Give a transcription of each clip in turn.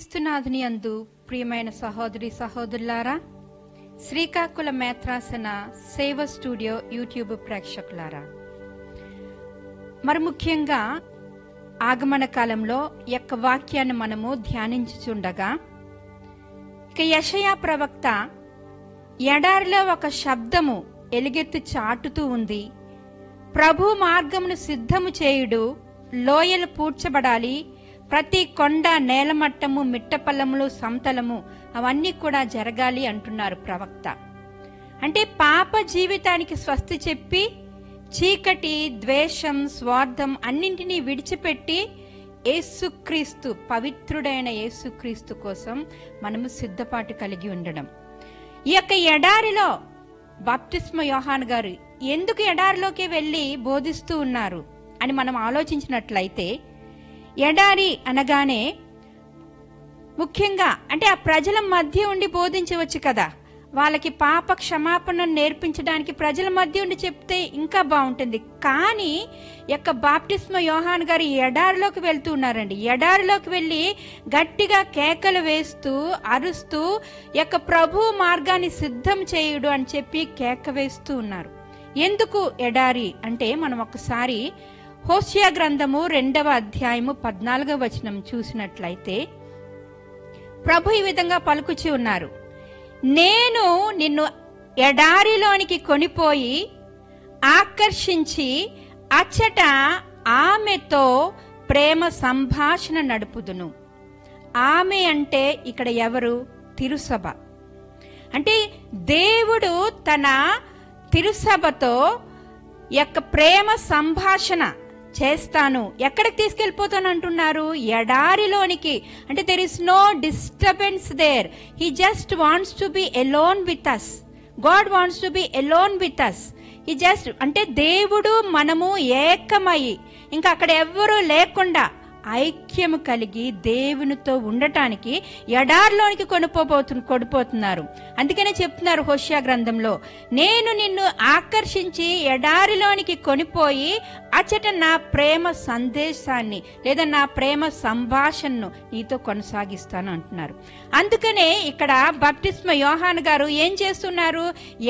క్రీస్తునాథుని యందు ప్రియమైన సహోదరి సహోదరులారా, శ్రీకాకుళ మేత్రాసన సేవ స్టూడియో యూట్యూబ్ ప్రేక్షకులారా, మరి ముఖ్యంగా ఆగమన కాలంలో యొక్క వాక్యాన్ని మనము ధ్యానించుచుండగా, ఇక యెషయా ప్రవక్త ఎడారిలో ఒక శబ్దము ఎలుగెత్తి చాటుతూ ఉంది. ప్రభు మార్గమును సిద్ధము చేయుడు, లోయలు పూడ్చబడాలి, ప్రతి కొండ, నేలమట్టము, మిట్టపల్లములు, సమతలము అవన్నీ కూడా జరగాలి అంటున్నారు ప్రవక్త. అంటే పాప జీవితానికి స్వస్తి చెప్పి చీకటి, ద్వేషం, స్వార్థం అన్నింటినీ విడిచిపెట్టి యేసుక్రీస్తు, పవిత్రుడైన యేసుక్రీస్తు కోసం మనము సిద్ధపాటు కలిగి ఉండడం. ఈ యొక్క ఎడారిలో బాప్తిస్మ యోహాను గారు ఎందుకు ఎడారిలోకి వెళ్ళి బోధిస్తూ ఉన్నారు అని మనం ఆలోచించినట్లయితే, ఎడారి అనగానే ముఖ్యంగా అంటే ఆ ప్రజల మధ్య ఉండి బోధించవచ్చు కదా, వాళ్ళకి పాప క్షమాపణ నేర్పించడానికి ప్రజల మధ్య ఉండి చెప్తే ఇంకా బాగుంటుంది. కానీ యొక్క బాప్తిస్మ యోహాను గారు ఎడారిలోకి వెళ్తూ ఉన్నారండి. ఎడారిలోకి వెళ్ళి గట్టిగా కేకలు వేస్తూ అరుస్తూ యొక్క ప్రభు మార్గాన్ని సిద్ధం చేయుడు అని చెప్పి కేక వేస్తూ ఉన్నారు. ఎందుకు ఎడారి అంటే మనం ఒకసారి హోషేయ గ్రంథము 2వ అధ్యాయము 14వ వచనం చూసినట్లయితే ప్రభు ఈ విధంగా పలుకుచి ఉన్నారు. నేను నిన్ను ఎడారిలోనికి కొనిపోయి ఆకర్షించి అచ్చట ఆమెతో ప్రేమ సంభాషణ నడుపుదును. ఆమె అంటే ఇక్కడ ఎవరు? తిరుసభ. అంటే దేవుడు తన తిరుసభతో యొక్క ప్రేమ సంభాషణ చేస్తాను. ఎక్కడికి తీసుకెళ్ళిపోతాను అంటున్నారు? ఎడారిలోనికి. అంటే there is no disturbance there. He just wants to be alone with us. God wants to be alone with us. He just అంటే దేవుడు మనము ఏకమై ఇంకా అక్కడ ఎవ్వరూ లేకుండా ఐక్యము కలిగి దేవునితో ఉండటానికి ఎడారిలోనికి కొనిపోతున్నారు. అందుకనే చెప్తున్నారు హోషేయ గ్రంథంలో, నేను నిన్ను ఆకర్షించి ఎడారిలోనికి కొనిపోయి అచ్చట నా ప్రేమ సందేశాన్ని లేదా నా ప్రేమ సంభాషణను నీతో కొనసాగిస్తాను అంటున్నారు. అందుకనే ఇక్కడ బాప్తిస్మ యోహాను గారు ఏం చేస్తున్నారు?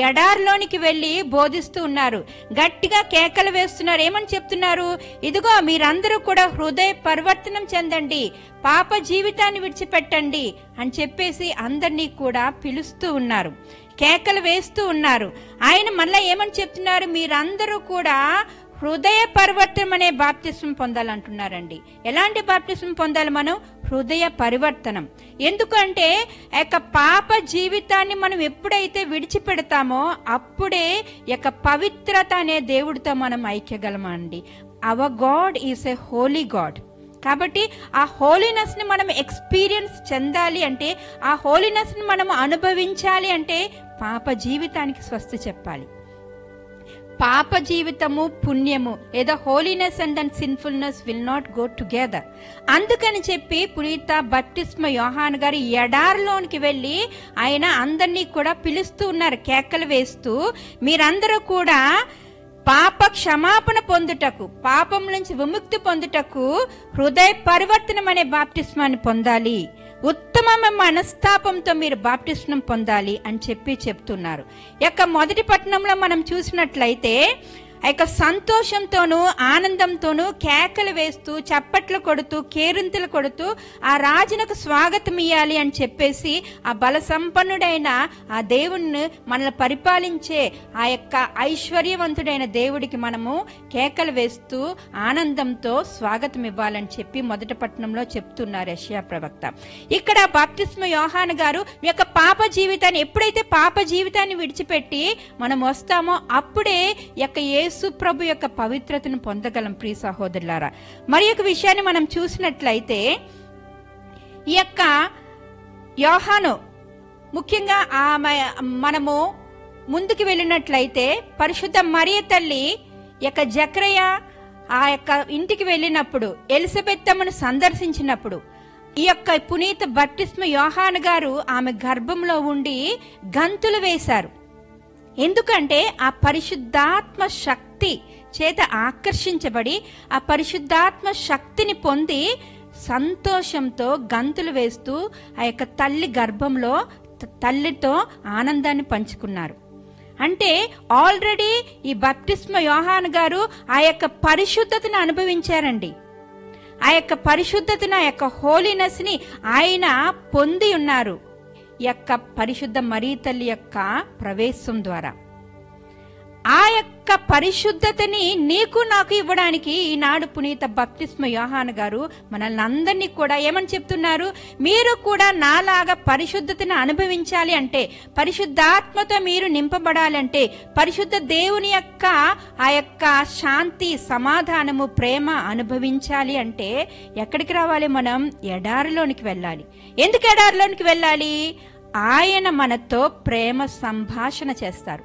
ఎడారిలోనికి వెళ్ళి బోధిస్తూ ఉన్నారు. గట్టిగా కేకలు వేస్తున్నారు. ఏమని చెప్తున్నారు? ఇదిగో మీరందరూ కూడా హృదయ పరివర్తనం చెందండి, పాప జీవితాన్ని విడిచిపెట్టండి అని చెప్పేసి అందరినీ కూడా పిలుస్తూ ఉన్నారు, కేకలు వేస్తూ ఉన్నారు. ఆయన మళ్ళా ఏమని చెప్తున్నారు? మీరందరూ కూడా హృదయ పరివర్తనం అనే బాప్తిస్మం పొందాలంటున్నారండి. ఎలాంటి బాప్తిస్మం పొందాలి మనం? హృదయ పరివర్తనం. ఎందుకంటే యొక్క పాప జీవితాన్ని మనం ఎప్పుడైతే విడిచిపెడతామో అప్పుడే యొక్క పవిత్రత అనే దేవుడితో మనం ఐక్యగలమండి. Our God is a holy God. కాబట్టి ఆ హోలీనెస్ ని మనం ఎక్స్పీరియన్స్ చెందాలి అంటే, ఆ హోలీనెస్ ని మనం అనుభవించాలి అంటే పాప జీవితానికి స్వస్తి చెప్పాలి. పాప జీవితము పుణ్యము లేదా holiness and sinfulness will not go together. అందుకని చెప్పి పునీత బాప్తిస్మ యోహాను గారు ఎడారిలోనికి వెళ్ళి ఆయన అందరినీ కూడా పిలుస్తూ ఉన్నారు, కేకలు వేస్తూ, మీరందరూ కూడా పాప క్షమాపణ పొందుటకు, పాపం నుంచి విముక్తి పొందుటకు హృదయ పరివర్తనం అనే బాప్తిస్మాన్ని పొందాలి, ఉత్తమ మనస్తాపంతో మీరు బాప్తిస్మం పొందాలి అని చెప్పి చెప్తున్నారు. యొక్క మొదటి పట్టణంలో మనం చూసినట్లయితే యొక్క సంతోషంతోనూ ఆనందంతోనూ కేకలు వేస్తూ చప్పట్లు కొడుతూ కేరింతలు కొడుతూ ఆ రాజునకు స్వాగతం ఇయ్యాలి అని చెప్పేసి ఆ బల సంపన్నుడైన ఆ దేవుణ్ణి మనల్ని పరిపాలించే ఆ యొక్క ఐశ్వర్యవంతుడైన దేవుడికి మనము కేకలు వేస్తూ ఆనందంతో స్వాగతం ఇవ్వాలని చెప్పి మొదటి పట్టణంలో చెప్తున్నారు యెషయా ప్రవక్త. ఇక్కడ బాప్తిస్మ యోహాను గారు మీ యొక్క పాప జీవితాన్ని, ఎప్పుడైతే పాప జీవితాన్ని విడిచిపెట్టి మనం వస్తామో అప్పుడే యొక్క యేసు ప్రభు యొక్క పవిత్రతను పొందగలం. ప్రియ సహోదరులారా, మరి యొక్క విషయాన్ని మనం చూసినట్లయితే ఈ యొక్క యోహాను ముఖ్యంగా మనము ముందుకు వెళ్ళినట్లయితే పరిశుద్ధ మరియ తల్లి యొక్క జకరయ ఆ యొక్క ఇంటికి వెళ్ళినప్పుడు, ఎలిజబెత్తమ్మను సందర్శించినప్పుడు ఈ యొక్క పునీత బాప్తిస్మ యోహాను గారు ఆమె గర్భంలో ఉండి గంతులు వేశారు. ఎందుకంటే ఆ పరిశుద్ధాత్మ శక్తి చేత ఆకర్షించబడి ఆ పరిశుద్ధాత్మ శక్తిని పొంది సంతోషంతో గంతులు వేస్తూ ఆ యొక్క తల్లి గర్భంలో తల్లితో ఆనందాన్ని పంచుకున్నారు. అంటే ఆల్రెడీ ఈ బప్తిస్మ యోహాను గారు ఆ యొక్క పరిశుద్ధతను అనుభవించారండి. ఆ యొక్క పరిశుద్ధతను, ఆ యొక్క హోలీనెస్ ని ఆయన పొంది ఉన్నారు ఈ యొక్క పరిశుద్ధ మరీ తల్లి యొక్క ప్రవేశం ద్వారా. ఆ యొక్క పరిశుద్ధతని నీకు నాకు ఇవ్వడానికి ఈనాడు పునీత బప్తిస్మ యోహాను గారు మనల్ని అందరినీ కూడా ఏమని చెప్తున్నారు? మీరు కూడా నాలాగా పరిశుద్ధతను అనుభవించాలి అంటే, పరిశుద్ధాత్మతో మీరు నింపబడాలంటే, పరిశుద్ధ దేవుని యొక్క ఆ యొక్క శాంతి, సమాధానము, ప్రేమ అనుభవించాలి అంటే ఎక్కడికి రావాలి? మనం ఎడారిలోనికి వెళ్ళాలి. ఎందుకు ఎడారిలోనికి వెళ్ళాలి? ఆయన మనతో ప్రేమ సంభాషణ చేస్తారు.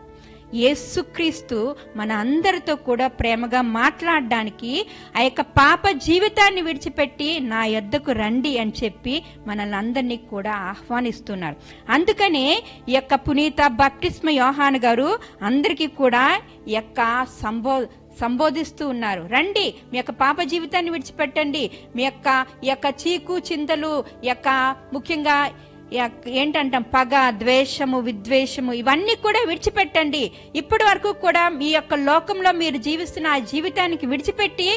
యేసుక్రీస్తు మన అందరితో కూడా ప్రేమగా మాట్లాడడానికి ఆ యొక్క పాప జీవితాన్ని విడిచిపెట్టి నా యొద్దకు రండి అని చెప్పి మనల్ని అందరినీ కూడా ఆహ్వానిస్తున్నారు. అందుకనే ఈ యొక్క పునీత బప్తిస్మ యోహాను గారు అందరికీ కూడా ఈ యొక్క సంబోధిస్తూ ఉన్నారు. రండి, మీ యొక్క పాప జీవితాన్ని విడిచిపెట్టండి, మీ యొక్క చీకు చింతలు, ముఖ్యంగా ఏంటంటాం పగ, ద్వేషము, విద్వేషము, ఇవన్నీ కూడా విడిచిపెట్టండి. ఇప్పటి వరకు కూడా మీ యొక్క లోకంలో మీరు జీవిస్తున్న ఆ జీవితానికి విడిచిపెట్టి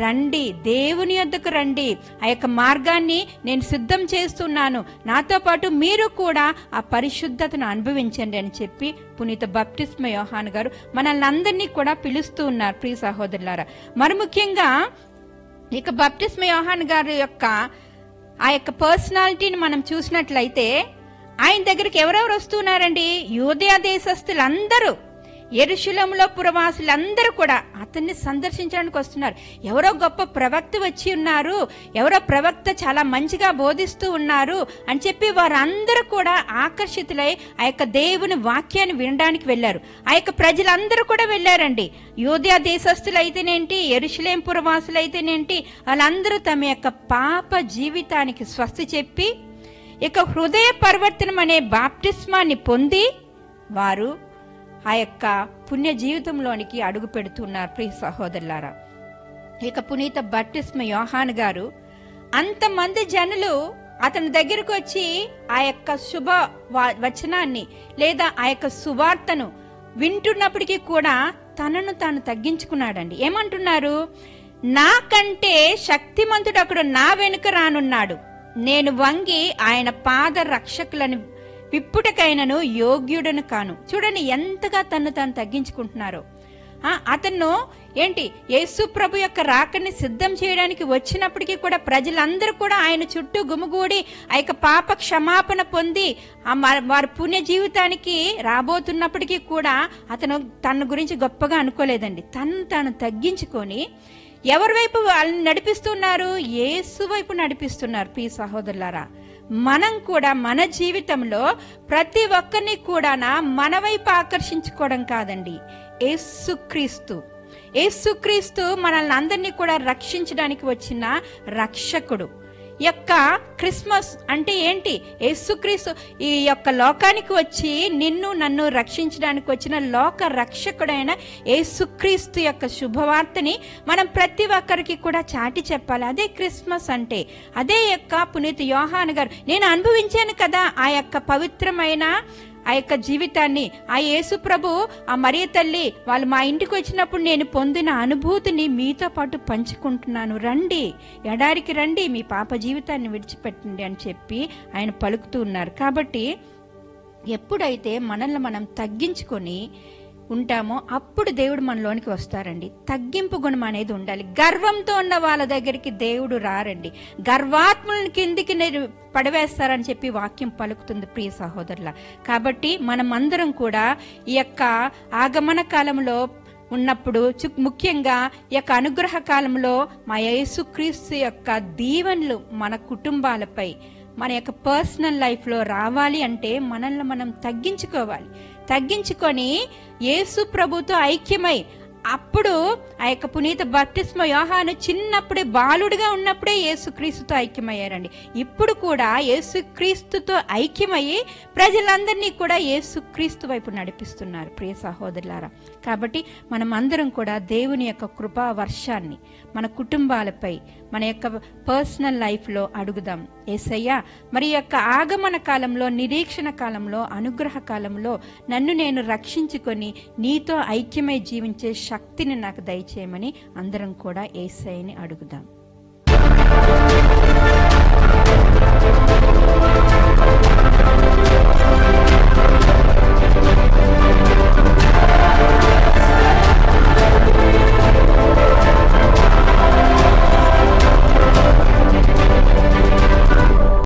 రండి, దేవుని యొద్దకు రండి. ఆ యొక్క మార్గాన్ని నేను సిద్ధం చేస్తున్నాను, నాతో పాటు మీరు కూడా ఆ పరిశుద్ధతను అనుభవించండి అని చెప్పి పునీత బప్తిస్మ యోహాను గారు మనల్ని అందరినీ కూడా పిలుస్తూ ఉన్నారు. ప్రియ సహోదరులారా, మరి ముఖ్యంగా ఇక బప్తిస్మ యోహాను గారి యొక్క ఆ యొక్క పర్సనాలిటీని మనం చూసినట్లయితే ఆయన దగ్గరికి ఎవరెవరు వస్తున్నారండి? యూదయ దేశస్థులందరూ, యెరూషలేములో పురవాసులందరూ కూడా అతన్ని సందర్శించడానికి వస్తున్నారు. ఎవరో గొప్ప ప్రవక్త వచ్చి ఉన్నారు, ఎవరో ప్రవక్త చాలా మంచిగా బోధిస్తూ ఉన్నారు అని చెప్పి వారందరూ కూడా ఆకర్షితులై ఆ యొక్క దేవుని వాక్యాన్ని వినడానికి వెళ్ళారు. ఆ యొక్క ప్రజలందరూ కూడా వెళ్ళారండి. యూదయ దేశస్థులు అయితేనేంటి, యెరూషలేం పురవాసులు అయితేనేంటి, వాళ్ళందరూ తమ యొక్క పాప జీవితానికి స్వస్తి చెప్పి ఇక హృదయ పరివర్తనం అనే బాప్టిస్మాన్ని పొంది వారు ఆ యొక్క పుణ్య జీవితంలోనికి అడుగు పెడుతున్నారు. ప్రియ సహోదరులారా, ఇక పునీత బప్తిస్మ యోహాను గారు అంతమంది జనులు అతని దగ్గరకు వచ్చి ఆ యొక్క శుభ వచనాన్ని లేదా ఆ యొక్క సువార్తను వింటున్నప్పటికీ కూడా తనను తాను తగ్గించుకున్నాడండి. ఏమంటున్నారు? నాకంటే శక్తిమంతుడు అక్కడ నా వెనుక రానున్నాడు, నేను వంగి ఆయన పాద రక్షకులను విప్పుటకైనను యోగ్యుడను కాను. చూడండి ఎంతగా తను తాను తగ్గించుకుంటున్నారో. అతను ఏంటి, యేసు ప్రభు యొక్క రాకని సిద్ధం చేయడానికి వచ్చినప్పటికీ కూడా ప్రజలందరూ కూడా ఆయన చుట్టూ గుమిగూడి ఆ యొక్క పాప క్షమాపణ పొంది వారి పుణ్య జీవితానికి రాబోతున్నప్పటికీ కూడా అతను తన గురించి గొప్పగా అనుకోలేదండి. తను తాను తగ్గించుకొని ఎవరి వైపు వాళ్ళని నడిపిస్తున్నారు? యేసు వైపు నడిపిస్తున్నారు. ప్రియ సహోదరులారా, మనం కూడా మన జీవితంలో ప్రతి ఒక్కరిని కూడా మన వైపు ఆకర్షించుకోవడం కాదండి, యేసుక్రీస్తు మనల్ని అందరినీ కూడా రక్షించడానికి వచ్చిన రక్షకుడు. యొక్క క్రిస్మస్ అంటే ఏంటి? యేసుక్రీస్తు ఈ యొక్క లోకానికి వచ్చి నిన్ను నన్ను రక్షించడానికి వచ్చిన లోక రక్షకుడైన యేసుక్రీస్తు యొక్క శుభవార్తని మనం ప్రతి ఒక్కరికి కూడా చాటి చెప్పాలి. అదే క్రిస్మస్ అంటే. అదే యొక్క పునీత యోహాను గారు, నేను అనుభవించాను కదా ఆ యొక్క పవిత్రమైన ఆ యొక్క జీవితాన్ని, ఆ యేసు ప్రభు, ఆ మరియ తల్లి వాళ్ళు మా ఇంటికి వచ్చినప్పుడు నేను పొందిన అనుభూతిని మీతో పాటు పంచుకుంటున్నాను, రండి, ఎడారికి రండి, మీ పాప జీవితాన్ని విడిచిపెట్టండి అని చెప్పి ఆయన పలుకుతూ ఉన్నారు. కాబట్టి ఎప్పుడైతే మనల్ని మనం తగ్గించుకొని ఉంటామో అప్పుడు దేవుడు మనలోనికి వస్తారండి. తగ్గింపు గుణం అనేది ఉండాలి. గర్వంతో ఉన్న వాళ్ళ దగ్గరికి దేవుడు రారండి, గర్వాత్ములను కిందికి పడవేస్తారని చెప్పి వాక్యం పలుకుతుంది. ప్రియ సహోదరుల, కాబట్టి మనం అందరం కూడా ఈ యొక్క ఆగమన కాలంలో ఉన్నప్పుడు, ముఖ్యంగా ఈ యొక్క అనుగ్రహ కాలంలో మా యేసుక్రీస్తు యొక్క దీవెనలు మన కుటుంబాలపై, మన యొక్క పర్సనల్ లైఫ్లో రావాలి అంటే మనల్ని మనం తగ్గించుకోవాలి. తగ్గించుకొని యేసు ప్రభుతో ఐక్యమై అప్పుడు ఆ యొక్క పునీత బప్తిస్మ యోహాను చిన్నప్పుడే బాలుడిగా ఉన్నప్పుడే యేసుక్రీస్తుతో ఐక్యమయ్యారండి. ఇప్పుడు కూడా యేసుక్రీస్తుతో ఐక్యమయ్యి ప్రజలందరినీ కూడా యేసుక్రీస్తు వైపు నడిపిస్తున్నారు ప్రియ సహోదరులారా. కాబట్టి మనం అందరం కూడా దేవుని యొక్క కృపా వర్షాన్ని మన కుటుంబాలపై, మన యొక్క పర్సనల్ లైఫ్లో అడుగుదాం. యేసయ్యా, మరి యొక్క ఆగమన కాలంలో, నిరీక్షణ కాలంలో, అనుగ్రహ కాలంలో నన్ను నేను రక్షించుకొని నీతో ఐక్యమై జీవించే శక్తిని నాకు దయచేయమని అందరం కూడా యేసయ్యని అడుగుదాం.